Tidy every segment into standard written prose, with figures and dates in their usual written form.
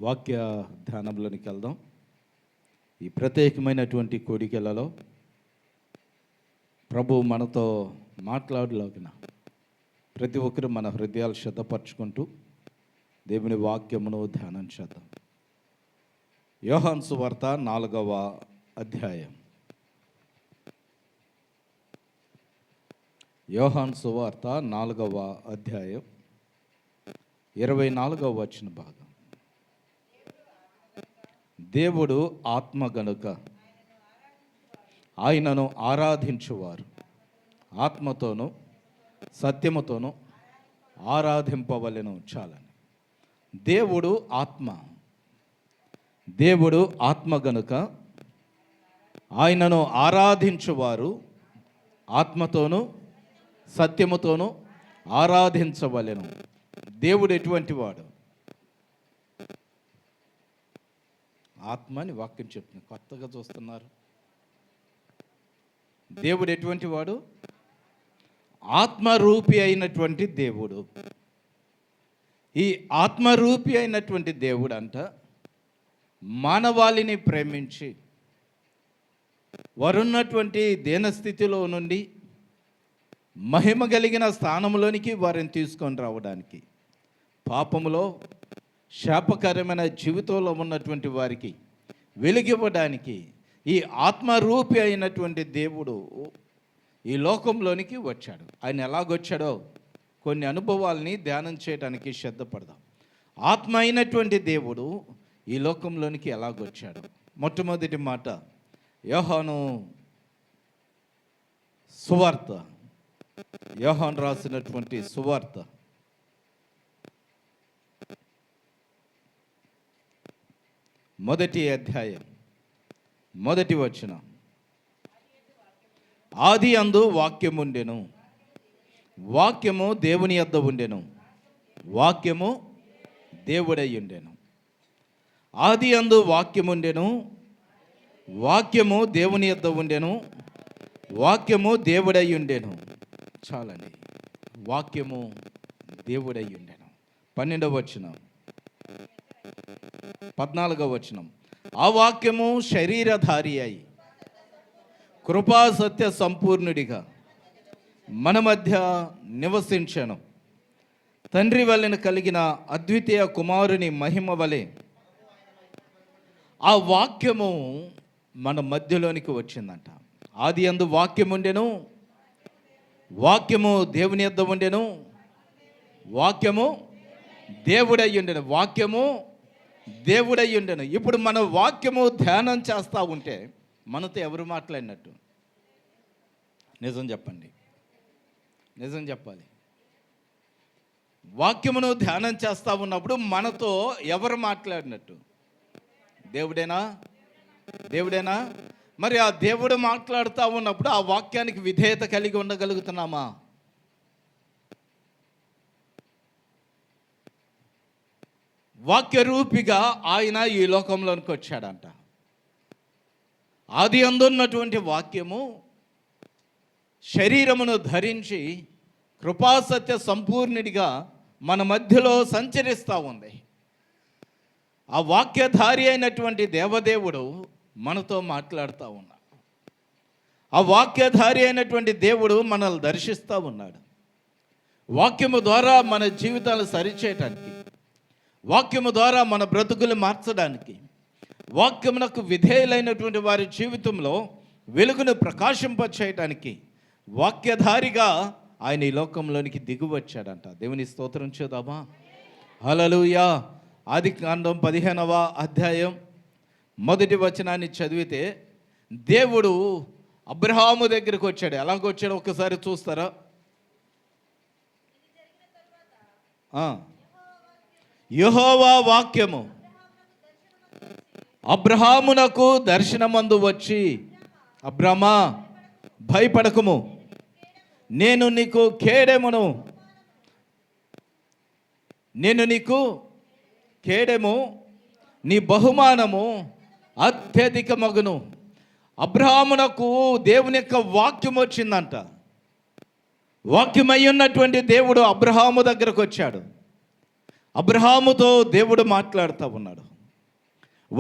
వాక్య ధ్యానంలోనికి వెళ్దాం. ఈ ప్రత్యేకమైనటువంటి కోడికలలో ప్రభు మనతో మాట్లాడలాగిన ప్రతి ఒక్కరు మన హృదయాలు సిద్ధపరచుకుంటూ దేవుని వాక్యమును ధ్యానం చేద్దాం. యోహాను సువార్త 4వ అధ్యాయం. యోహాను సువార్త 4వ అధ్యాయం 24వ వచన భాగం. దేవుడు ఆత్మ గనుక ఆయనను ఆరాధించువారు ఆత్మతోనూ సత్యముతోనూ ఆరాధింపవలెను. చాలని. దేవుడు ఆత్మ గనుక ఆయనను ఆరాధించువారు ఆత్మతోనూ సత్యముతోనూ ఆరాధించవలెను. దేవుడు ఎటువంటి వాడు? ఆత్మ అని వాక్యం చెప్తుంది. కొత్తగా చూస్తున్నారు. దేవుడు ఎటువంటి వాడు? ఆత్మరూపి అయినటువంటి దేవుడు. ఈ ఆత్మరూపి అయినటువంటి దేవుడు అంట మానవాళిని ప్రేమించి వారున్నటువంటి దీనస్థితిలో నుండి మహిమ కలిగిన స్థానంలోనికి వారిని తీసుకొని రావడానికి, పాపములో శాపకరమైన జీవితంలో ఉన్నటువంటి వారికి వెలుగివ్వడానికి ఈ ఆత్మరూపి అయినటువంటి దేవుడు ఈ లోకంలోనికి వచ్చాడు. ఆయన ఎలాగొచ్చాడో కొన్ని అనుభవాల్ని ధ్యానం చేయడానికి సిద్ధపడదాం. ఆత్మ అయినటువంటి దేవుడు ఈ లోకంలోనికి ఎలాగొచ్చాడు? మొట్టమొదటి మాట యోహాను సువార్త, యోహాను రాసినటువంటి సువార్త 1వ అధ్యాయం 1వ వచనం. ఆది అందు వాక్యముండెను, వాక్యము దేవుని యొద్ద ఉండెను, వాక్యము దేవుడై ఉండెను. ఆది అందు వాక్యముండెను, వాక్యము దేవుని యొద్ద ఉండెను, వాక్యము దేవుడై ఉండెను. చాలండి. వాక్యము దేవుడై ఉండెను. 12వ వచనం, 14వ వచనం. ఆ వాక్యము శరీరధారి అయి కృపా సత్య సంపూర్ణుడిగా మన మధ్య నివసించెను. తండ్రి వలన కలిగిన అద్వితీయ కుమారుని మహిమ వలె ఆ వాక్యము మన మధ్యలోనికి వచ్చిందంట. ఆది యందు వాక్యం ఉండెను, వాక్యము దేవుని యొద్ద ఉండెను, వాక్యము దేవుడై ఉండెను, వాక్యము దేవుడై ఉండెను. ఇప్పుడు మన వాక్యము ధ్యానం చేస్తూ ఉంటే మనతో ఎవరు మాట్లాడినట్టు? నిజం చెప్పండి, నిజం చెప్పాలి. వాక్యమును ధ్యానం చేస్తూ ఉన్నప్పుడు మనతో ఎవరు మాట్లాడినట్టు? దేవుడేనా? దేవుడేనా? మరి ఆ దేవుడు మాట్లాడుతూ ఉన్నప్పుడు ఆ వాక్యానికి విధేయత కలిగి ఉండగలుగుతున్నామా? వాక్యరూపిగా ఆయన ఈ లోకంలోనికి వచ్చాడంట. ఆది అందున్నటువంటి వాక్యము శరీరమును ధరించి కృపాసత్య సంపూర్ణుడిగా మన మధ్యలో సంచరిస్తూ ఉంది. ఆ వాక్యధారి అయినటువంటి దేవదేవుడు మనతో మాట్లాడుతూ ఉన్నాడు. ఆ వాక్యధారి అయినటువంటి దేవుడు మనల్ని దర్శిస్తూ ఉన్నాడు. వాక్యము ద్వారా మన జీవితాలు సరిచేయటానికి, వాక్యము ద్వారా మన బ్రతుకులు మార్చడానికి, వాక్యమునకు విధేయులైనటువంటి వారి జీవితంలో వెలుగును ప్రకాశింపచేయటానికి వాక్యధారిగా ఆయన ఈ లోకంలోనికి దిగువచ్చాడంట. దేవుని స్తోత్రం చేద్దామా? హల్లెలూయా. ఆదికాండం 15వ అధ్యాయం 1వ వచనాన్ని చదివితే దేవుడు అబ్రహాము దగ్గరికి వచ్చాడు. ఎలాగొచ్చాడో ఒక్కసారి చూస్తారా? యెహోవా వాక్యము అబ్రహామునకు దర్శనమందు వచ్చి, అబ్రహమా భయపడకుము, నేను నీకు కేడెము, నీ బహుమానము అత్యధికమగును. అబ్రహామునకు దేవుని యొక్క వాక్యం వచ్చిందంట. వాక్యమై ఉన్నటువంటి దేవుడు అబ్రహాము దగ్గరకు వచ్చాడు. అబ్రహాముతో దేవుడు మాట్లాడుతూ ఉన్నాడు.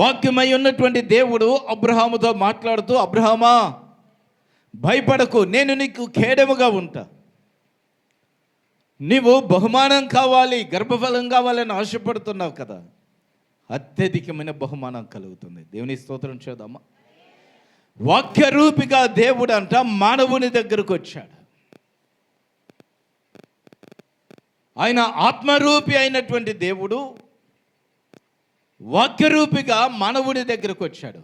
వాక్యమై ఉన్నటువంటి దేవుడు అబ్రహాముతో మాట్లాడుతూ, అబ్రహామా భయపడకు, నేను నీకు ఖేడముగా ఉంటా. నీవు బహుమానం కావాలి, గర్భఫలం కావాలని ఆశపడుతున్నావు కదా, అత్యధికమైన బహుమానం కలుగుతుంది. దేవుని స్తోత్రం చేద్దామా. వాక్యరూపిగా దేవుడు అంట మానవుని దగ్గరకు వచ్చాడు. ఆయన ఆత్మరూపి అయినటువంటి దేవుడు వాక్యరూపిగా మానవుని దగ్గరకు వచ్చాడు.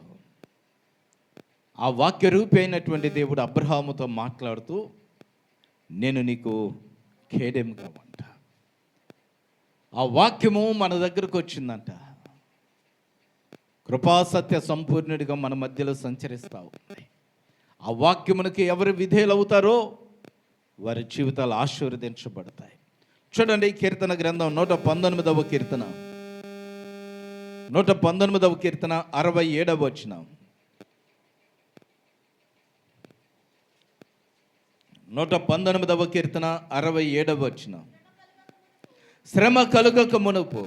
ఆ వాక్యరూపి అయినటువంటి దేవుడు అబ్రహాముతో మాట్లాడుతూ, నేను నీకు ఖేడెంగా ఉంటా. ఆ వాక్యము మన దగ్గరకు వచ్చిందంట. కృపాసత్య సంపూర్ణుడిగా మన మధ్యలో సంచరిస్తూ ఉంది. ఆ వాక్యమునికి ఎవరు విధేయులవుతారో వారి జీవితాలు ఆశీర్వదించబడతాయి. చూడండి, కీర్తన గ్రంథం 119వ కీర్తన 119వ కీర్తన 67వ వచనం. 119వ కీర్తన 67వ వచనం. శ్రమ కలుగక మునుపు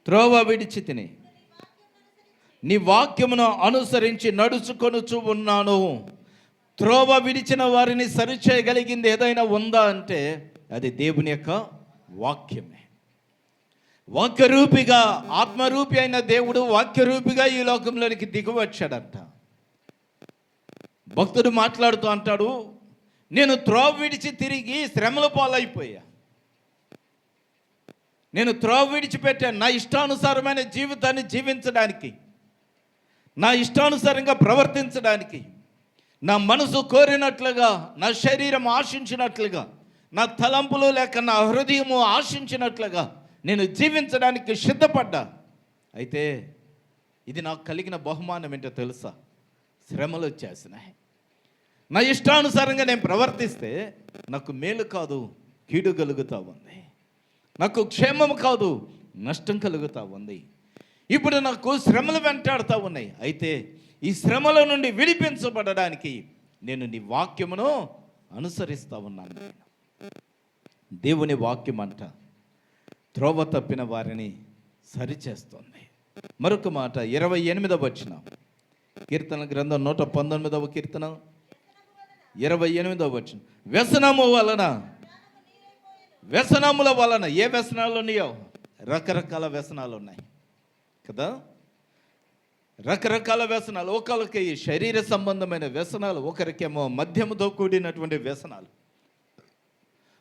త్రోవ విడిచి తిని నీ వాక్యమును అనుసరించి నడుచుకొనుచు ఉన్నాను. త్రోవ విడిచిన వారిని సరిచేయగలిగింది ఏదైనా ఉందా అంటే అది దేవుని యొక్క వాక్యమే. వాక్యరూపిగా, ఆత్మరూపి అయిన దేవుడు వాక్యరూపిగా ఈ లోకంలోనికి దిగివచ్చాడంట. భక్తుడు మాట్లాడుతూ అంటాడు, నేను త్రోవ విడిచి తిరిగి శ్రమల పాలైపోయా. నేను త్రోవ విడిచిపెట్టాను నా ఇష్టానుసారమైన జీవితాన్ని జీవించడానికి, నా ఇష్టానుసారంగా ప్రవర్తించడానికి, నా మనసు కోరినట్లుగా, నా శరీరం ఆశించినట్లుగా, నా తలంపులు లేక నా హృదయము ఆశించినట్లుగా నేను జీవించడానికి సిద్ధపడ్డా. అయితే ఇది నాకు కలిగిన బహుమానం ఏంటో తెలుసా? శ్రమలు వచ్చేసినాయి. నా ఇష్టానుసారంగా నేను ప్రవర్తిస్తే నాకు మేలు కాదు, కీడు కలుగుతూ ఉంది. నాకు క్షేమం కాదు, నష్టం కలుగుతూ ఉంది. ఇప్పుడు నాకు శ్రమలు వెంటాడుతూ ఉన్నాయి. అయితే ఈ శ్రమల నుండి విడిపించబడడానికి నేను నీ వాక్యమును అనుసరిస్తూ ఉన్నాను. దేవుని వాక్యం అంట త్రోవ తప్పిన వారిని సరిచేస్తుంది. మరొక మాట 28వ వచనం, కీర్తన గ్రంథం 119వ కీర్తన 28వ వచనం. వ్యసనముల వలన ఏ వ్యసనాలు ఉన్నాయో? రకరకాల వ్యసనాలు ఉన్నాయి కదా. రకరకాల వ్యసనాలు. ఒకరికి శరీర సంబంధమైన వ్యసనాలు, ఒకరికేమో మద్యముతో కూడినటువంటి వ్యసనాలు,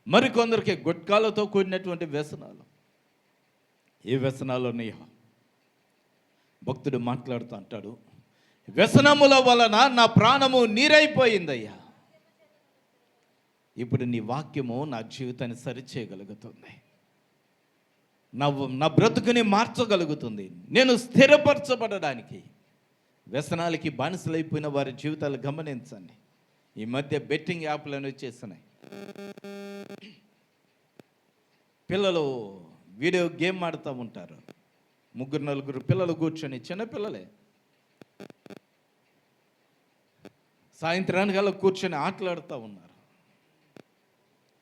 మరికొందరికి గుట్కాలతో కూడినటువంటి వ్యసనాలు. ఏ వ్యసనాలు ఉన్నాయో భక్తుడు మాట్లాడుతూ అంటాడు, వ్యసనముల వలన నా ప్రాణము నీరైపోయిందయ్యా. ఇప్పుడు నీ వాక్యము నా జీవితాన్ని సరిచేయగలుగుతుంది, నా బ్రతుకుని మార్చగలుగుతుంది. నేను స్థిరపరచబడడానికి వ్యసనాలకి బానిసలైపోయిన వారి జీవితాలు గమనించండి. ఈ మధ్య బెట్టింగ్ యాప్లను వచ్చేస్తున్నాయి. పిల్లలు వీడియో గేమ్ ఆడుతూ ఉంటారు. 3-4 పిల్లలు కూర్చొని, చిన్నపిల్లలే, సాయంత్రానికల్లా కూర్చొని ఆటలాడుతూ ఉన్నారు.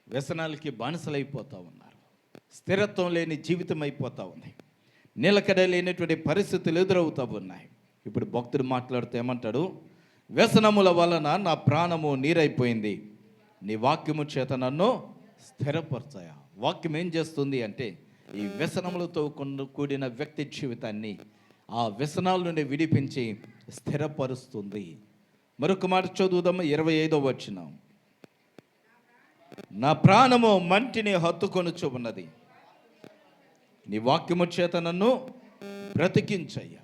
వ్యసనాలకి బానిసలైపోతూ ఉన్నారు. స్థిరత్వం లేని జీవితం అయిపోతూ ఉంది. నిలకడ లేనటువంటి పరిస్థితులు ఎదురవుతూ ఉన్నాయి. ఇప్పుడు భక్తుడు మాట్లాడుతూ ఏమంటాడు? వ్యసనముల వలన నా ప్రాణము నీరైపోయింది, నీ వాక్యము చేత నన్ను స్థిరపరచాయా. వాక్యం ఏం చేస్తుంది అంటే ఈ వ్యసనములతో కూడిన వ్యక్తి జీవితాన్ని ఆ వ్యసనాల నుండి విడిపించి స్థిరపరుస్తుంది. మరొక మాట చదువుదాము, 25వ వచనం. నా ప్రాణము మంటిని హత్తుకొనుచు ఉన్నది, నీ వాక్యము చేత నన్ను బ్రతికించయ్యా.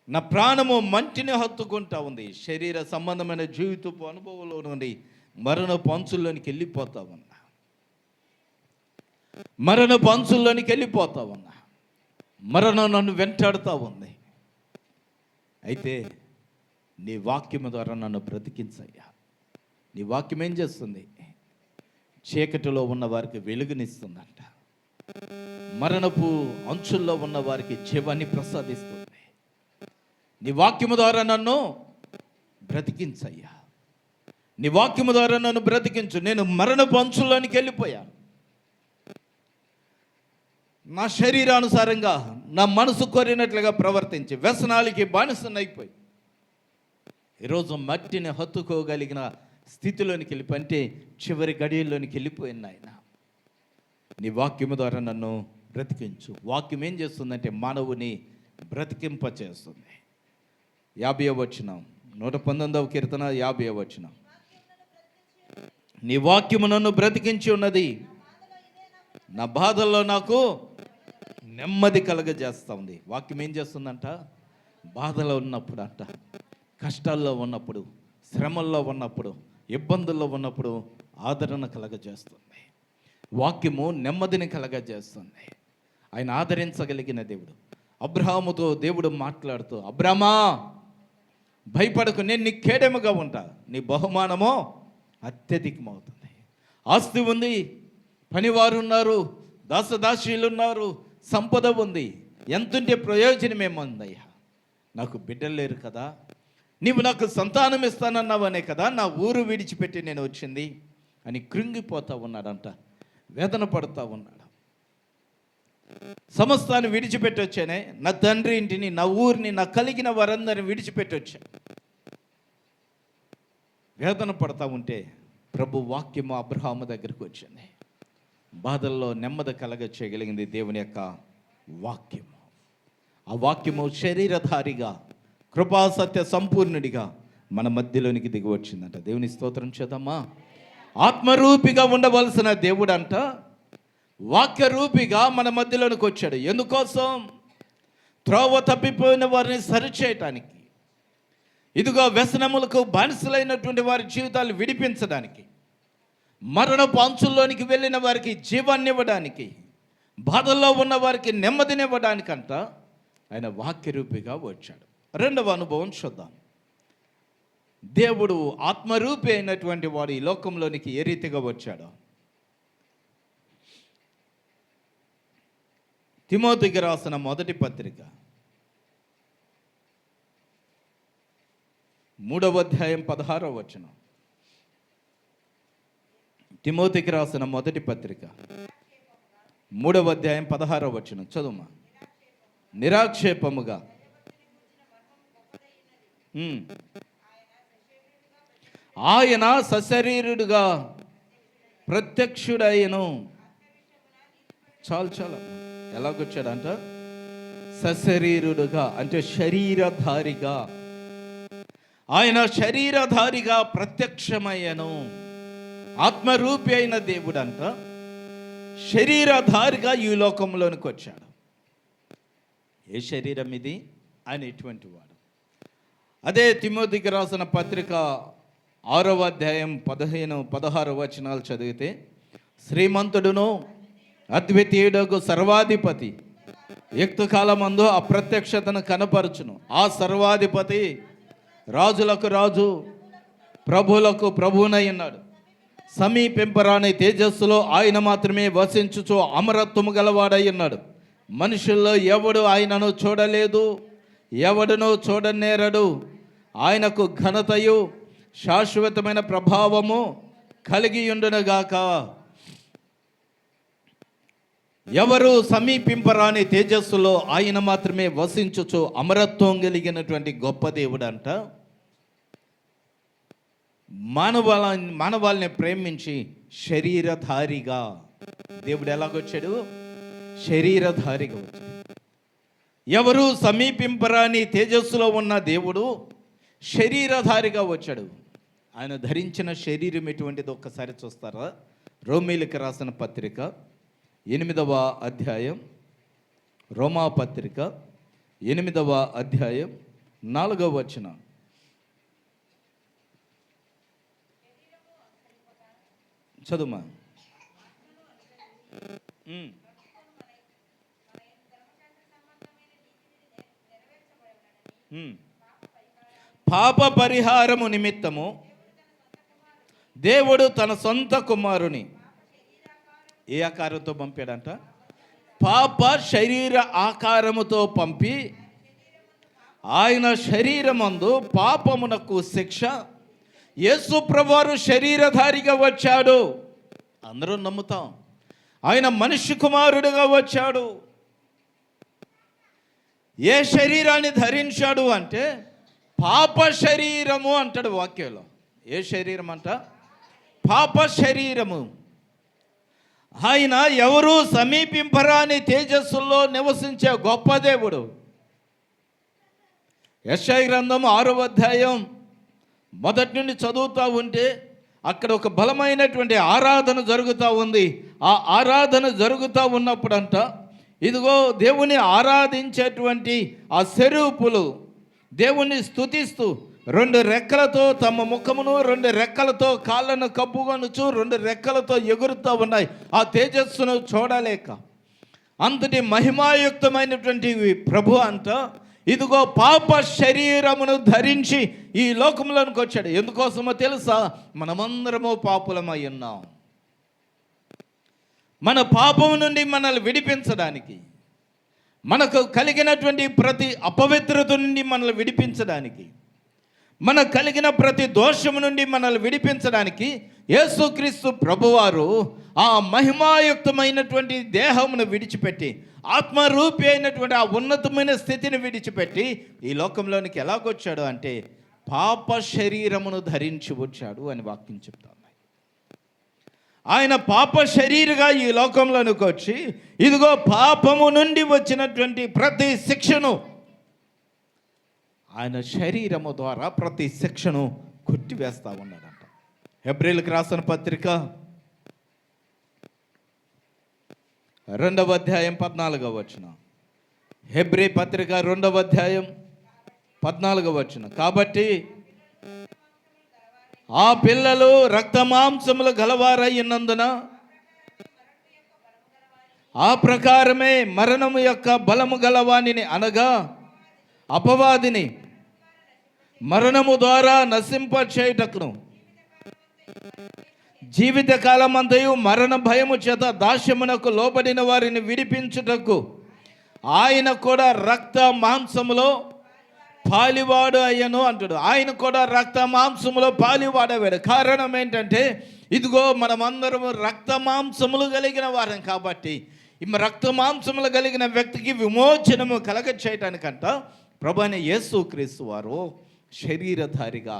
నా ప్రాణము మంటిని హత్తుకుంటా ఉంది. శరీర సంబంధమైన జీవితపు అనుభవంలో నుండి మరణపు అంచుల్లోనికి వెళ్ళిపోతా ఉన్నా. మరణపు అంచుల్లోనికి వెళ్ళిపోతా ఉన్నా. మరణం నన్ను వెంటాడుతూ ఉంది. అయితే నీ వాక్యము ద్వారా నన్ను బ్రతికించయ్యా. నీ వాక్యం ఏం చేస్తుంది? చీకటిలో ఉన్న వారికి వెలుగునిస్తుందంట. మరణపు అంచుల్లో ఉన్న వారికి జీవాన్ని ప్రసాదిస్తుంది. నీ వాక్యము ద్వారా నన్ను బ్రతికించయ్యా. నీ వాక్యము ద్వారా నన్ను బ్రతికించు. నేను మరణపు అంచుల్లోనికి వెళ్ళిపోయాను. నా శరీరానుసారంగా, నా మనసు కోరినట్లుగా ప్రవర్తించి వ్యసనాలకి బానిసనైపోయి ఈరోజు మట్టిని హత్తుకోగలిగిన స్థితిలోనికి వెళ్ళిపోయి చివరి గడియల్లోనికి వెళ్ళిపోయింది ఆయన. నీ వాక్యము ద్వారా నన్ను బ్రతికించు. వాక్యం ఏం చేస్తుందంటే మానవుని బ్రతికింపచేస్తుంది. 50వ వచనం, 119వ కీర్తన 50వ వచనం. నీ వాక్యము నన్ను బ్రతికించి ఉన్నది, నా బాధల్లో నాకు నెమ్మది కలగజేస్తూ ఉంది. వాక్యం ఏం చేస్తుందంట? బాధలో ఉన్నప్పుడు అంట, కష్టాల్లో ఉన్నప్పుడు, శ్రమల్లో ఉన్నప్పుడు, ఇబ్బందుల్లో ఉన్నప్పుడు ఆదరణ కలగజేస్తుంది. వాక్యము నెమ్మదిని కలగజేస్తుంది. ఆయన ఆదరించగలిగిన దేవుడు. అబ్రహాముతో దేవుడు మాట్లాడుతూ, అబ్రామా భయపడకు, నేను నీ కేడెముగా ఉంటా, నీ బహుమానమో అత్యధికమవుతుంది. ఆస్తి ఉంది, పనివారు ఉన్నారు, దాసదాసీలు ఉన్నారు, సంపద ఉంది, ఎంతుంటే ప్రయోజనం ఏముందయ్యా? నాకు బిడ్డలు లేరు కదా, నీవు నాకు సంతానం ఇస్తానన్నావనే కదా నా ఊరు విడిచిపెట్టి నేను వచ్చింది అని కృంగిపోతూ ఉన్నాడంట, వేదన పడుతూ ఉన్నాడు. సమస్తాన్ని విడిచిపెట్టి వచ్చానే, నా తండ్రి ఇంటిని, నా ఊరిని, నా కలిగిన వారందరిని విడిచిపెట్టి వచ్చాను. వేదన పడతా ఉంటే ప్రభు వాక్యము అబ్రహాము దగ్గరకు వచ్చింది. బాధల్లో నెమ్మది కలగ చేయగలిగింది దేవుని యొక్క వాక్యము. ఆ వాక్యము శరీరధారిగా, కృపా సత్య సంపూర్ణుడిగా మన మధ్యలోనికి దిగి వచ్చిందంట. దేవుని స్తోత్రం చేద్దామా. ఆత్మరూపిగా ఉండవలసిన దేవుడు అంట వాక్యరూపిగా మన మధ్యలోనికి వచ్చాడు. ఎందుకోసం? త్రోవ తప్పిపోయిన వారిని సరిచేయటానికి, ఇదిగో వ్యసనములకు బానిసలైనటువంటి వారి జీవితాలు విడిపించడానికి, మరణపు అంచుల్లోనికి వెళ్ళిన వారికి జీవాన్ని ఇవ్వడానికి, బాధల్లో ఉన్న వారికి నెమ్మదినివ్వడానికంట ఆయన వాక్యరూపిగా వచ్చాడు. రెండవ అనుభవం చూద్దాం. దేవుడు ఆత్మరూపి అయినటువంటి వాడు ఈ లోకంలోనికి ఏ రీతిగా వచ్చాడో. తిమోతికి రాసిన మొదటి పత్రిక 3వ అధ్యాయం 16వ వచనం. తిమోతికి రాసిన మొదటి పత్రిక 3వ అధ్యాయం 16వ వచనం చదువుమా. నిరాక్షేపముగా ఆయన సశరీరుడుగా ప్రత్యక్షుడయ్యను. చాలా ఎలాగొచ్చాడంట? సశరీరుడుగా అంటే శరీరధారిగా. ఆయన శరీరధారిగా ప్రత్యక్షమయ్యను. ఆత్మరూపి అయిన దేవుడు అంట శరీరధారిగా ఈ లోకంలోనికి వచ్చాడు. ఏ శరీరం ఇది? ఆయన ఎటువంటి వాడు? అదే తిమోతికి రాసిన పత్రిక 6వ అధ్యాయం 15-16 వచనాలు చదివితే, శ్రీమంతుడును అద్వితీయుడకు సర్వాధిపతి యుక్తకాలమందు అప్రత్యక్షతను కనపరచును. ఆ సర్వాధిపతి రాజులకు రాజు, ప్రభువులకు ప్రభువునై ఉన్నాడు. సమీపింపరాని తేజస్సులో ఆయన మాత్రమే వసించుచు అమరత్వము గలవాడై ఉన్నాడు. మనుషుల్లో ఎవడు ఆయనను చూడలేదు, ఎవడునూ చూడనేరడు. ఆయనకు ఘనతయు శాశ్వతమైన ప్రభావము కలిగి ఉండునుగాక. ఎవరు సమీపింపరాని తేజస్సులో ఆయన మాత్రమే వసించుచు అమరత్వం కలిగినటువంటి గొప్ప దేవుడు అంట. మానవాళ్ళని ప్రేమించి శరీరధారిగా దేవుడు ఎలాగొచ్చాడు? శరీరధారిగా వచ్చాడు. ఎవరు సమీపింపరాని తేజస్సులో ఉన్న దేవుడు శరీరధారిగా వచ్చాడు. ఆయన ధరించిన శరీరం ఎటువంటిది ఒక్కసారి చూస్తారా? రోమీలకు రాసిన పత్రిక 8వ అధ్యాయం, రోమా పత్రిక 8వ అధ్యాయం 4వ వచనం. చదువుమా. పాప పరిహారము నిమిత్తము దేవుడు తన సొంత కుమారుని ఏ ఆకారంతో పంపాడంట? పాప శరీర ఆకారముతో పంపి ఆయన శరీరమందు పాపమునకు శిక్ష. యేసు ప్రభువారు శరీరధారిగా వచ్చాడు. అందరూ నమ్ముతాం. ఆయన మనిషి కుమారుడుగా వచ్చాడు. ఏ శరీరాన్ని ధరించాడు అంటే పాప శరీరము అంటాడు వాక్యంలో. ఏ శరీరం అంట? పాప శరీరము. ఆయన ఎవరు సమీపింపరాని తేజస్సుల్లో నివసించే గొప్ప దేవుడు. యెషయా గ్రంథం 6వ అధ్యాయం మొదటి నుండి చదువుతూ ఉంటే అక్కడ ఒక బలమైనటువంటి ఆరాధన జరుగుతూ ఉంది. ఆ ఆరాధన జరుగుతూ ఉన్నప్పుడంట, ఇదిగో దేవుని ఆరాధించేటువంటి ఆ సెరూపులు దేవుణ్ణి స్తుతిస్తూ 2 రెక్కలతో తమ ముఖమును 2 రెక్కలతో కాళ్ళను కప్పుకొనుచు 2 రెక్కలతో ఎగురుతూ ఉన్నాయి. ఆ తేజస్సును చూడలేక అంతటి మహిమాయుక్తమైనటువంటి ప్రభు అంట ఇదిగో పాప శరీరమును ధరించి ఈ లోకంలోనికి వచ్చాడు. ఎందుకోసమో తెలుసా? మనమందరము పాపులమై ఉన్నాం. మన పాపము నుండి మనల్ని విడిపించడానికి, మనకు కలిగినటువంటి ప్రతి అపవిత్రత నుండి మనల్ని విడిపించడానికి, మనకు కలిగిన ప్రతి దోషము నుండి మనల్ని విడిపించడానికి యేసుక్రీస్తు ప్రభువారు ఆ మహిమాయుక్తమైనటువంటి దేహమును విడిచిపెట్టి, ఆత్మరూపి అయినటువంటి ఆ ఉన్నతమైన స్థితిని విడిచిపెట్టి ఈ లోకంలోనికి ఎలాగొచ్చాడు అంటే పాప శరీరమును ధరించి వచ్చాడు అని వాక్యం చెప్తాను. ఆయన పాప శరీరగా ఈ లోకంలోనికి వచ్చి ఇదిగో పాపము నుండి వచ్చినటువంటి ప్రతి శిక్షను ఆయన శరీరము ద్వారా ప్రతి శిక్షను కొట్టివేస్తూ ఉన్నాడంట. హెబ్రీయులకు రాసిన పత్రిక 2వ అధ్యాయం 14వ వచనం. హెబ్రీ పత్రిక 2వ అధ్యాయం 14వ వచనం. కాబట్టి ఆ పిల్లలు రక్తమాంసములు గలవారయ్యున్నందున ఆ ప్రకారమే మరణము యొక్క బలము గలవానిని అనగా అపవాదిని మరణము ద్వారా నశింపచేయుటకును జీవితకాలమంతయు మరణ భయము చేత దాస్యమునకు లోబడిన వారిని విడిపించుటకు ఆయన కూడా రక్త మాంసములో పాలివాడు అయ్యను అంటాడు. ఆయన కూడా రక్త మాంసములో పాలివాడవాడు. కారణం ఏంటంటే ఇదిగో మనమందరము రక్త మాంసములు కలిగిన వారం కాబట్టి ఈ రక్త మాంసములు కలిగిన వ్యక్తికి విమోచనము కలగ చేయటానికంట ప్రభు అయిన యేసుక్రీస్తు వారు శరీరధారిగా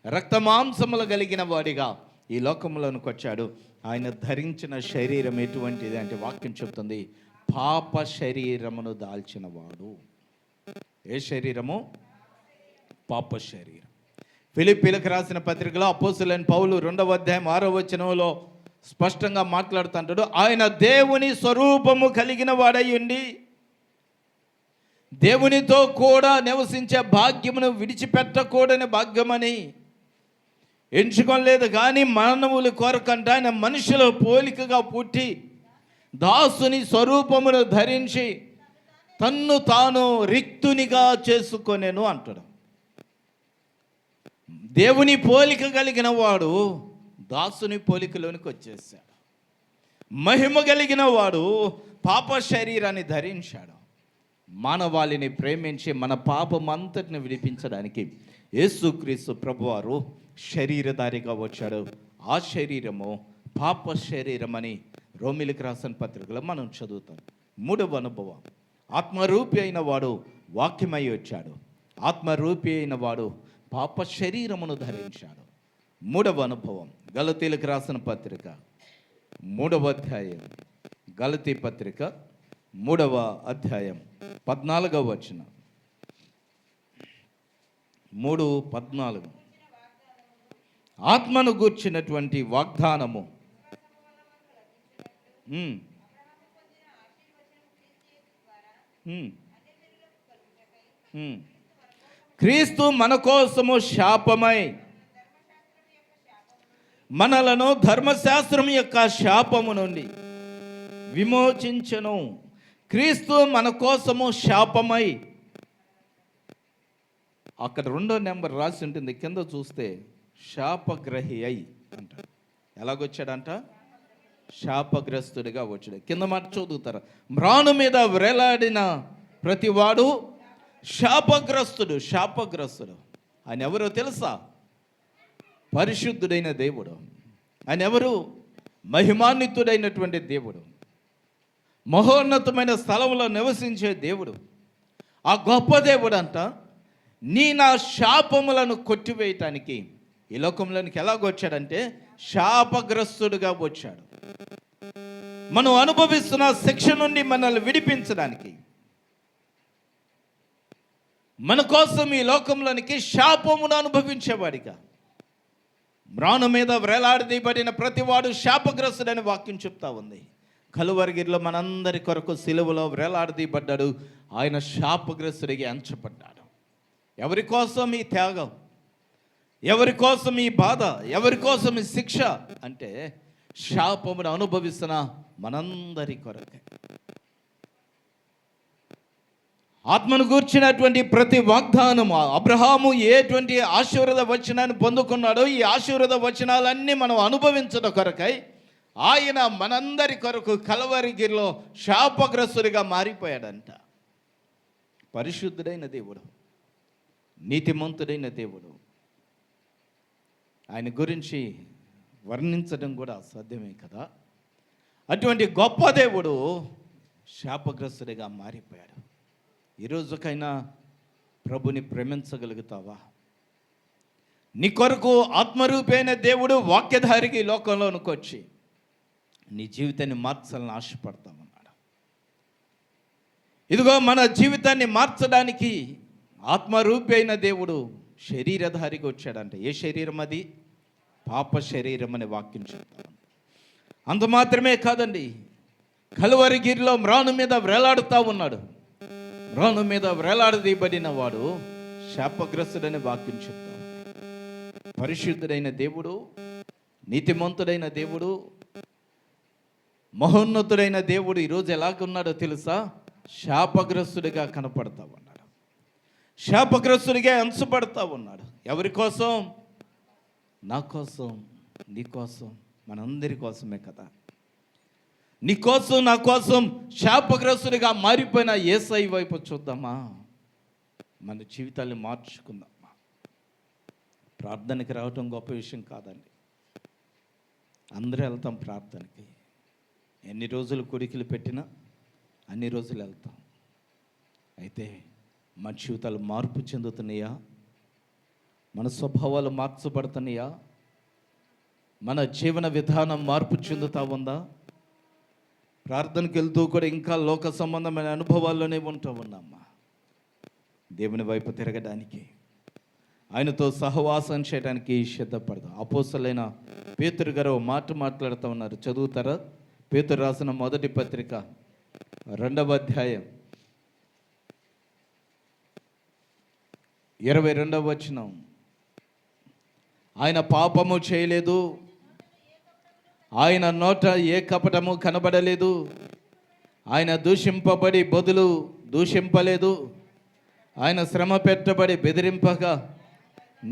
రక్త మాంసములు కలిగిన వాడిగా ఈ లోకంలోనికి వచ్చాడు. ఆయన ధరించిన శరీరం ఎటువంటిది అంటే వాక్యం చెప్తుంది, పాప శరీరమును దాల్చిన వాడు. ఏ శరీరము? పాప శరీరం. ఫిలిప్పీలకు రాసిన పత్రికలో అపోస్తలుడైన పౌలు 2వ అధ్యాయం 6వ వచనంలో స్పష్టంగా మాట్లాడుతుంటాడు, ఆయన దేవుని స్వరూపము కలిగిన వాడై ఉండి దేవునితో కూడా నివసించే భాగ్యమును విడిచిపెట్టకూడని భాగ్యమని ఎంచుకోలేదు. కానీ మానవుల కొరకంట ఆయన మనుషుల పోలికగా పుట్టి దాసుని స్వరూపమును ధరించి తన్ను తాను రిక్తునిగా చేసుకొనేను అంటాడు. దేవుని పోలిక కలిగిన వాడు దాసుని పోలికలోనికి వచ్చేసాడు. మహిమ కలిగిన వాడు పాప శరీరాన్ని ధరించాడు. మానవాళిని ప్రేమించి మన పాపం అంతటిని విడిపించడానికి యేసుక్రీస్తు ప్రభువారు శరీరధారిగా వచ్చాడు. ఆ శరీరము పాప శరీరం అని రోమిలకు రాసిన పత్రికలో మనం చదువుతాం. 3వ అనుభవం, ఆత్మరూపి అయిన వాడు వాక్యమై వచ్చాడు. ఆత్మరూపి అయిన వాడు పాప శరీరమును ధరించాడు. 3వ అనుభవం, గలతీలకు రాసిన పత్రిక 3వ అధ్యాయం, గలతీ పత్రిక 3వ అధ్యాయం 14వ వచనం. 3:14 ఆత్మను గూర్చినటువంటి వాగ్దానము క్రీస్తు మన కోసము శాపమై మనలను ధర్మశాస్త్రం యొక్క శాపము నుండి విమోచించెను. క్రీస్తు మన కోసము శాపమై, అక్కడ 2వ నెంబర్ రాసి ఉంటుంది, కింద చూస్తే శాపగ్రహి అయి అంటాడు. ఎలాగొచ్చాడంట? శాపగ్రస్తుడిగా వచ్చాడు. కింద మాట చదువుతారు, మ్రాను మీద వ్రేలాడిన ప్రతివాడు శాపగ్రస్తుడు. శాపగ్రస్తుడు ఆయన ఎవరో తెలుసా? పరిశుద్ధుడైన దేవుడు. ఆయన ఎవరు? మహిమాన్వితుడైనటువంటి దేవుడు, మహోన్నతమైన స్థలంలో నివసించే దేవుడు. ఆ గొప్ప దేవుడు అంట నా శాపములను కొట్టివేయటానికి ఈ లోకంలోనికి ఎలాగొచ్చాడంటే శాపగ్రస్తుడుగా వచ్చాడు. మనం అనుభవిస్తున్న శిక్ష నుండి మనల్ని విడిపించడానికి మన కోసం ఈ లోకంలోనికి శాపమును అనుభవించేవాడిగా, మ్రాను మీద వేలాడదీయబడిన ప్రతివాడు శాపగ్రస్తుడని వాక్యం చెప్తా ఉంది. కలువరిగిరిలో మనందరి కొరకు సిలువలో వేలాడదీయబడ్డాడు. ఆయన శాపగ్రస్తుడిగా ఎంచబడ్డాడు. ఎవరి కోసం ఈ త్యాగం, ఎవరి కోసం ఈ బాధ, ఎవరి కోసం ఈ శిక్ష అంటే శాపమును అనుభవిస్తున్న మనందరి కొరకే. ఆత్మను గూర్చినటువంటి ప్రతి వాగ్దానము, అబ్రహాము ఎటువంటి ఆశీర్వాద వచనాన్ని పొందుకున్నాడో ఈ ఆశీర్వాద వచనాలన్నీ మనం అనుభవించడం కొరకై ఆయన మనందరి కొరకు కలవరిగిరిలో శాపగ్రస్తుడిగా మారిపోయాడంట. పరిశుద్ధుడైన దేవుడు, నీతిమంతుడైన దేవుడు, ఆయన గురించి వర్ణించడం కూడా అసాధ్యమే కదా. అటువంటి గొప్ప దేవుడు శాపగ్రస్తుడిగా మారిపోయాడు. ఈరోజుకైనా ప్రభుని ప్రేమించగలుగుతావా? నీ కొరకు ఆత్మరూపైన దేవుడు వాక్యధారికి లోకంలోనికి వచ్చి నీ జీవితాన్ని మార్చాలని ఆశపడతామన్నాడు. ఇదిగో మన జీవితాన్ని మార్చడానికి ఆత్మరూపి అయిన దేవుడు శరీరధారికి వచ్చాడంట. ఏ శరీరం అది? పాప శరీరం అనే వాక్యం చెప్తాను. అంత మాత్రమే కాదండి, కలువరిగిరిలో మ్రాను మీద వేలాడుతూ ఉన్నాడు. మ్రాను మీద వేలాడదీయబడిన వాడు శాపగ్రస్తుడని వాక్యం చెప్తాడు. పరిశుద్ధుడైన దేవుడు, నీతిమంతుడైన దేవుడు, మహోన్నతుడైన దేవుడు ఈరోజు ఎలాగున్నాడో తెలుసా? శాపగ్రస్తుడిగా కనపడతా ఉన్నాడు. శాపగ్రస్తుడిగా ఎంచబడతా ఉన్నాడు. ఎవరి కోసం? నా కోసం, నీ కోసం, మనందరి కోసమే కదా. నీ కోసం, నా కోసం శాపగ్రస్తుడిగా మారిపోయిన యేసయ్య వైపు చూద్దామా? మన జీవితాన్ని మార్చుకుందామా? ప్రార్థనకి రావటం గొప్ప విషయం కాదండి. అందరూ వెళ్తాం ప్రార్థనకి. ఎన్ని రోజులు కొడికలు పెట్టినా అన్ని రోజులు వెళ్తాం. అయితే మన జీవితాలు మార్పు చెందుతున్నాయా? మన స్వభావాలు మార్చబడుతున్నాయా? మన జీవన విధానం మార్పు చెందుతా ఉందా? ప్రార్థనకి వెళ్తూ కూడా ఇంకా లోక సంబంధమైన అనుభవాల్లోనే ఉంటూ ఉన్నామా? దేవుని వైపు తిరగడానికి, ఆయనతో సహవాసం చేయడానికి సిద్ధపడదాం. అపోస్తలుడైన పేతురు గారు మాట మాట్లాడుతూ ఉన్నారు. చదువుతారా? పేతురు రాసిన మొదటి పత్రిక 2వ అధ్యాయం 22వ వచనం. ఆయన పాపము చేయలేదు, ఆయన నోట ఏ కపటము కనబడలేదు, ఆయన దూషింపబడి బదులు దూషింపలేదు, ఆయన శ్రమ పెట్టబడి బెదిరింపగా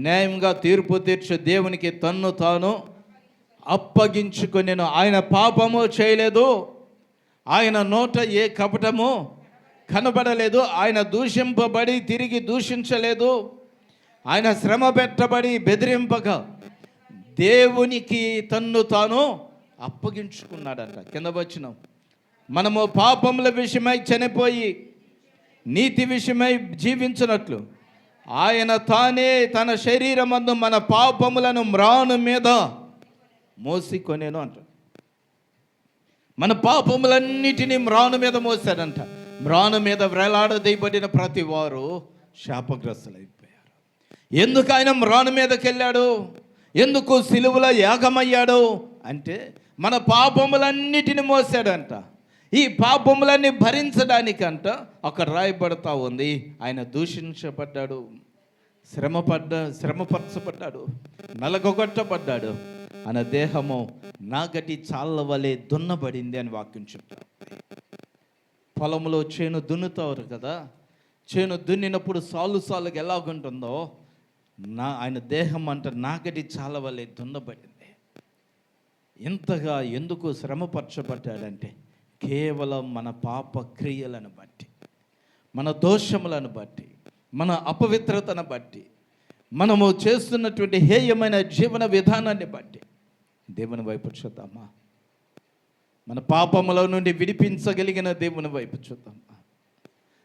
న్యాయంగా తీర్పు తీర్చు దేవునికి తన్ను తాను అప్పగించుకొనెను. ఆయన పాపము చేయలేదు, ఆయన నోట ఏ కపటము కనబడలేదు, ఆయన దూషింపబడి తిరిగి దూషించలేదు, ఆయన శ్రమ పెట్టబడి బెదిరింపగా దేవునికి తన్ను తాను అప్పగించుకున్నాడంట. కింద వచనం, మనము పాపముల విషయమై చనిపోయి నీతి విషయమై జీవించినట్లు ఆయన తానే తన శరీరమందు మన పాపములను మ్రాను మీద మోసికొనేను అంట. మన పాపములన్నిటినీ మ్రాను మీద మోసాడంట. మ్రాను మీద వేలాడదీయబడిన ప్రతి వారు శాపగ్రస్తులైపోయారు. ఎందుకు ఆయన మ్రాను మీదకి వెళ్ళాడు? ఎందుకు సిలువలో యాగమయ్యాడు అంటే మన పాపములన్నిటిని మోసాడంట. ఈ పాపములన్నీ భరించడానికంట అక్కడ రాయబడతా ఉంది, ఆయన దూషించబడ్డాడు, శ్రమపరచబడ్డాడు, నలగొట్టబడ్డాడు, ఆయన దేహము నాగటి చాళ్ళ వలె దున్నబడింది అని వాక్యం చెప్తాడు. పొలంలో చేను దున్నుతారు కదా, చేను దున్నినప్పుడు సాలుగా ఎలాగుంటుందో ఆయన దేహం అంట నాగటి చాళ్ళ వలె దున్నబడింది. ఇంతగా ఎందుకు శ్రమపరచబడ్డాడంటే కేవలం మన పాప క్రియలను బట్టి, మన దోషములను బట్టి, మన అపవిత్రతను బట్టి, మనము చేస్తున్నటువంటి హేయమైన జీవన విధానాన్ని బట్టి. దేవుని వైపు చూద్దామా? మన పాపముల నుండి విడిపించగలిగిన దేవుని వైపు చూద్దామా?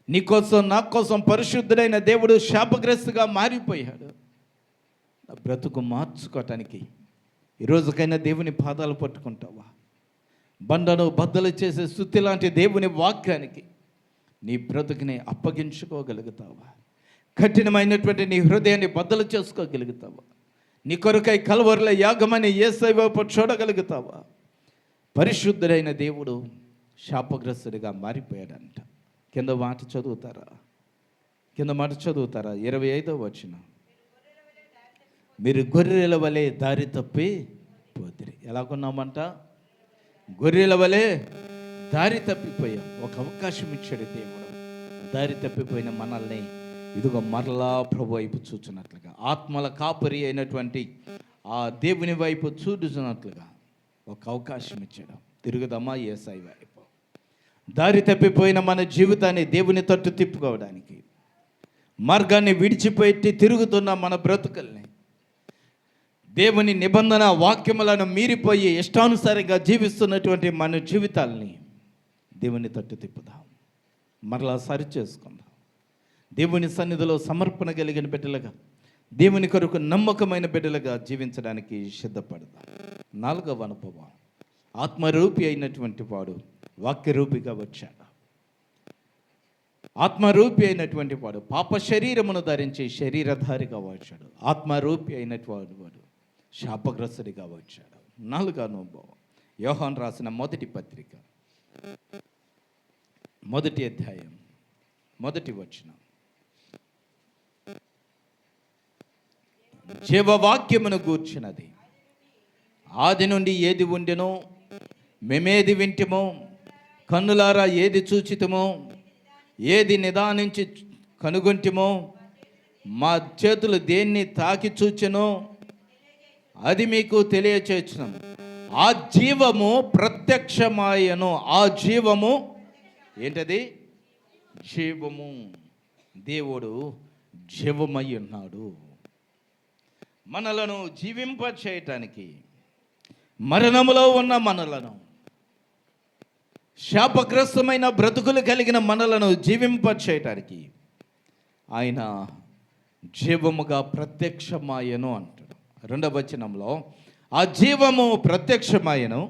నీకోసం నా కోసం పరిశుద్ధుడైన దేవుడు శాపగ్రస్తుగా మారిపోయాడు. నా బ్రతుకు మార్చుకోవటానికి ఈరోజుకైనా దేవుని పాదాలు పట్టుకుంటావా? బండను బద్దలు చేసే స్తుతి లాంటి దేవుని వాక్యానికి నీ బ్రతుకుని అప్పగించుకోగలుగుతావా? కఠినమైనటువంటి నీ హృదయాన్ని బద్దలు చేసుకోగలుగుతావా? నీ కొరకై కల్వరిలో యాగమని యేసయ్య వైపు చూడగలుగుతావా? పరిశుద్ధుడైన దేవుడు శాపగ్రస్తుడిగా మారిపోయాడంట. కింద మాట చదువుతారా? 25వ వచనం. మీరు గొర్రెల వలె దారి తప్పి పోతిరి. ఎలాగున్నామంట? గొర్రెల వలె దారి తప్పిపోయాం. ఒక అవకాశం ఇచ్చాడు దేవుడు. దారి తప్పిపోయిన మనల్ని ఇదిగో మరలా ప్రభు వైపు చూచున్నట్లుగా, ఆత్మల కాపరి అయినటువంటి ఆ దేవుని వైపు చూడుచున్నట్లుగా ఒక అవకాశం ఇచ్చాడు. తిరుగుదమ్మా యేసయ్య వైపు. దారి తప్పిపోయిన మన జీవితాన్ని దేవుని తట్టు తిప్పుకోవడానికి, మార్గాన్ని విడిచిపెట్టి తిరుగుతున్న మన బ్రతుకుల్ని, దేవుని నిబంధన వాక్యములను మీరిపోయి ఇష్టానుసారంగా జీవిస్తున్నటువంటి మన జీవితాల్ని దేవుని తట్టు తిప్పుదాం. మరలా సరి చేసుకుందాం. దేవుని సన్నిధిలో సమర్పణ కలిగిన బిడ్డలుగా, దేవుని కొరకు నమ్మకమైన బిడ్డలుగా జీవించడానికి సిద్ధపడదాం. 4వ అనుభవం, ఆత్మరూపి అయినటువంటి వాడు వాక్యరూపిగా వచ్చాడు. ఆత్మరూపి అయినటువంటి వాడు పాప శరీరమును ధరించి శరీరధారిగా వచ్చాడు. ఆత్మరూపి అయినటువంటి వాడు శాపగ్రస్తుడిగా వచ్చాడు. 4వ అనుభవం, యోహాను రాసిన మొదటి పత్రిక 1వ అధ్యాయం 1వ వచనం. జీవవాక్యమును గూర్చినది ఆది నుండి ఏది ఉండెనో, మేమేది వింటిమో, కన్నులారా ఏది చూచితమో, ఏది నిదానించి కనుగొంటిమో, మా చేతులు దేన్ని తాకి చూచెనో అది మీకు తెలియచేయుచున్నాం. ఆ జీవము ప్రత్యక్షమాయను. ఆ జీవము ఏంటది? జీవము. దేవుడు జీవమై ఉన్నాడు. మనలను జీవింప చేయటానికి, మరణములో ఉన్న మనలను, శాపగ్రస్తమైన బ్రతుకులు కలిగిన మనలను జీవింప చేయటానికి ఆయన జీవముగా ప్రత్యక్షమాయను అంటాడు. 2వ వచనంలో ఆ జీవము ప్రత్యక్షమాయను,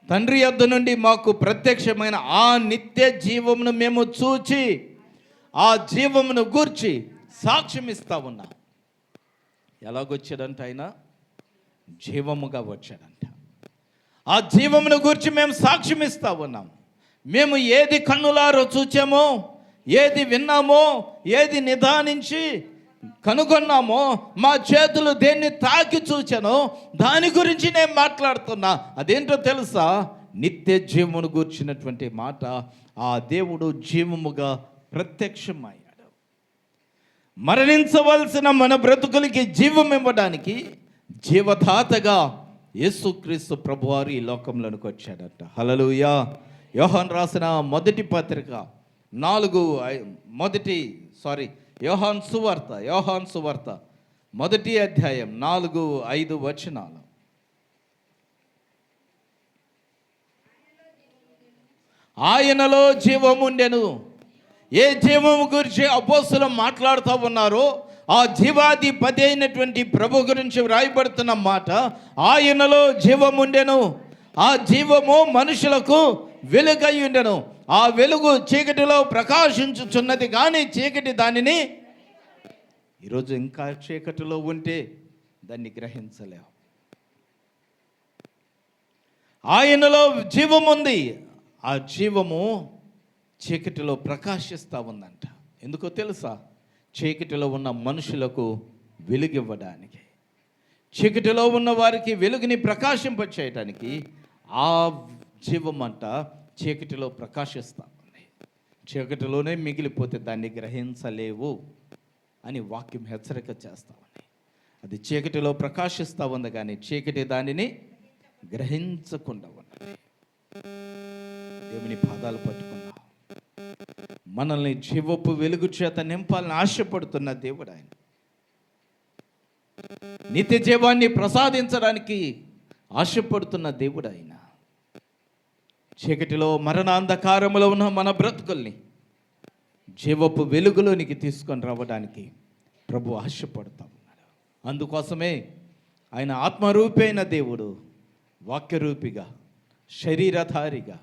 తండ్రి యొద్ద నుండి మాకు ప్రత్యక్షమైన ఆ నిత్య జీవమును మేము చూచి ఆ జీవమును గూర్చి సాక్ష్యం ఇస్తా ఉన్నాం. ఎలాగొచ్చాడంట? ఆయన జీవముగా వచ్చాడంట. ఆ జీవమును గూర్చి మేము సాక్ష్యం ఇస్తా ఉన్నాం. మేము ఏది కన్నులారో చూచామో, ఏది విన్నామో, ఏది నిదానించి కనుగొన్నామో, మా చేతులు దేన్ని తాకి చూచానో దాని గురించి నేను మాట్లాడుతున్నా. అదేంటో తెలుసా? నిత్య జీవమును గూర్చినటువంటి మాట. ఆ దేవుడు జీవముగా ప్రత్యక్షమయ్యాడు. మరణించవలసిన మన బ్రతుకులకి జీవం ఇవ్వడానికి జీవదాతగా యేసుక్రీస్తు ప్రభువారు ఈ లోకంలోనికి వచ్చాడట. హల్లెలూయా. యోహాను రాసిన మొదటి పత్రిక యోహాను సువార్త 1వ అధ్యాయం 4-5 వచనాలు. ఆయనలో జీవముండెను. ఏ జీవము గురించి అపోస్తలులు మాట్లాడుతూ ఉన్నారో ఆ జీవాధిపతి అయినటువంటి ప్రభు గురించి వ్రాయబడుతున్న మాట, ఆయనలో జీవముండెను. ఆ జీవము మనుషులకు వెలుగై ఉండెను. ఆ వెలుగు చీకటిలో ప్రకాశించుచున్నది కానీ చీకటి దానిని, ఈరోజు ఇంకా చీకటిలో ఉంటే దాన్ని గ్రహించలేవు. ఆయనలో జీవముంది. ఆ జీవము చీకటిలో ప్రకాశిస్తూ ఉందంట. ఎందుకో తెలుసా? చీకటిలో ఉన్న మనుషులకు వెలుగివ్వడానికి, చీకటిలో ఉన్న వారికి వెలుగుని ప్రకాశింపచేయటానికి ఆ జీవం అంట చీకటిలో ప్రకాశిస్తూ ఉంది. చీకటిలోనే మిగిలిపోతే దాన్ని గ్రహించలేవు అని వాక్యం హెచ్చరిక చేస్తూ ఉంది. అది చీకటిలో ప్రకాశిస్తూ ఉంది కానీ చీకటి దానిని గ్రహించకుండా ఉన్నది. దేవుని పాదాలు పట్టుకున్నాం. మనల్ని జీవపు వెలుగు చేత నింపాలని ఆశపడుతున్న దేవుడు ఆయన. నిత్య జీవాన్ని ప్రసాదించడానికి ఆశపడుతున్న దేవుడు ఆయన. చీకటిలో మరణాంధకారములో ఉన్న మన బ్రతుకుల్ని జీవపు వెలుగులోనికి తీసుకొని రావడానికి ప్రభు ఆశపడతా ఉన్నాడు. అందుకోసమే ఆయన ఆత్మరూపి అయిన దేవుడు వాక్యరూపిగా, శరీరధారిగా,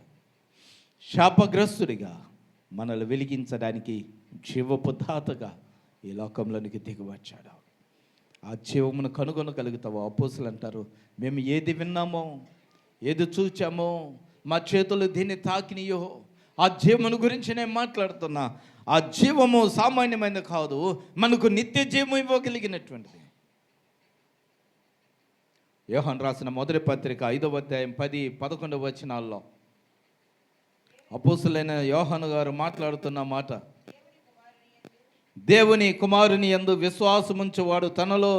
శాపగ్రస్తుడిగా మనల్ని వెలిగించడానికి జీవపు దాతగా ఈ లోకంలోనికి దిగివచ్చాడు. ఆ జీవమును కనుగొనగలుగుతావో? అపోస్తులు అంటారు, మేము ఏది విన్నామో, ఏది చూచామో, మా చేతులు దీన్ని తాకినాయో, ఆ జీవమును గురించి నేను మాట్లాడుతున్నా. ఆ జీవము సామాన్యమైనది కాదు, మనకు నిత్య జీవం ఇవ్వగలిగినటువంటిది. యోహాను రాసిన మొదటి పత్రిక 5వ అధ్యాయం 10-11 వచనాల్లో అపోస్తులైన యోహాను గారు మాట్లాడుతున్న మాట, దేవుని కుమారుని యందు విశ్వాసముంచువాడు తనలో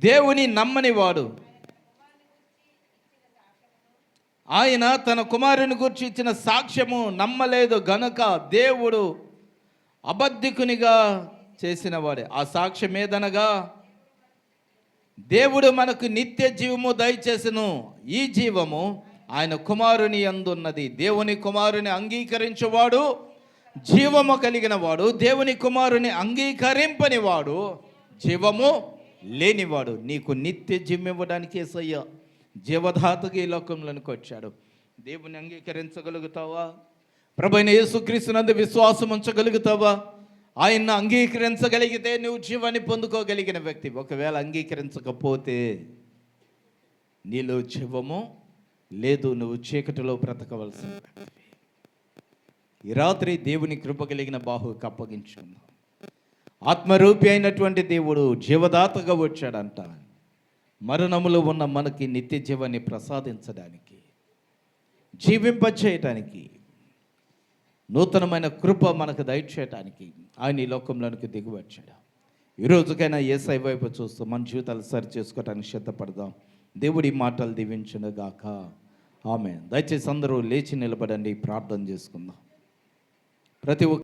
దేవుని నమ్మని వాడు ఆయన తన కుమారుని గురించి ఇచ్చిన సాక్ష్యము నమ్మలేదు గనుక దేవుడు అబద్ధికునిగా చేసిన వాడే. ఆ సాక్ష్యం ఏదనగా, దేవుడు మనకు నిత్య జీవము దయచేసెను. ఈ జీవము ఆయన కుమారుని యందున్నది. దేవుని కుమారుని అంగీకరించేవాడు జీవము కలిగిన వాడు, దేవుని కుమారుని అంగీకరింపని వాడు జీవము లేనివాడు. నీకు నిత్య జీవం ఇవ్వడానికి యేసయ్య జీవదాతగా ఈ లోకంలోనికి వచ్చాడు. దేవుని అంగీకరించగలుగుతావా? ప్రభువైన యేసుక్రీస్తునందు విశ్వాసం ఉంచగలుగుతావా? ఆయన్ని అంగీకరించగలిగితే నువ్వు జీవాన్ని పొందుకోగలిగిన వ్యక్తి. ఒకవేళ అంగీకరించకపోతే నీలో జీవము లేదు, నువ్వు చీకటిలో బ్రతకవలసిన వ్యక్తివి. ఈ రాత్రి దేవుని కృప కలిగిన బాహువుకి అప్పగించుకుందాం. ఆత్మరూపి అయినటువంటి దేవుడు జీవదాతగా వచ్చాడంట. మరణములో ఉన్న మనకి నిత్య జీవాన్ని ప్రసాదించడానికి, జీవింపచేయటానికి, నూతనమైన కృప మనకు దయచేయటానికి ఆయన ఈ లోకంలోనికి దిగి వచ్చాడు. ఈరోజుకైనా యేసయ్య వైపు చూస్తూ మన జీవితాలు సరి చేసుకోవటానికి సిద్ధపడదాం. దేవుడి మాటలు దీవించునుగాక. ఆమేన్. దయచేసి అందరూ లేచి నిలబడండి, ప్రార్థన చేసుకుందాం. ప్రతి ఒక్క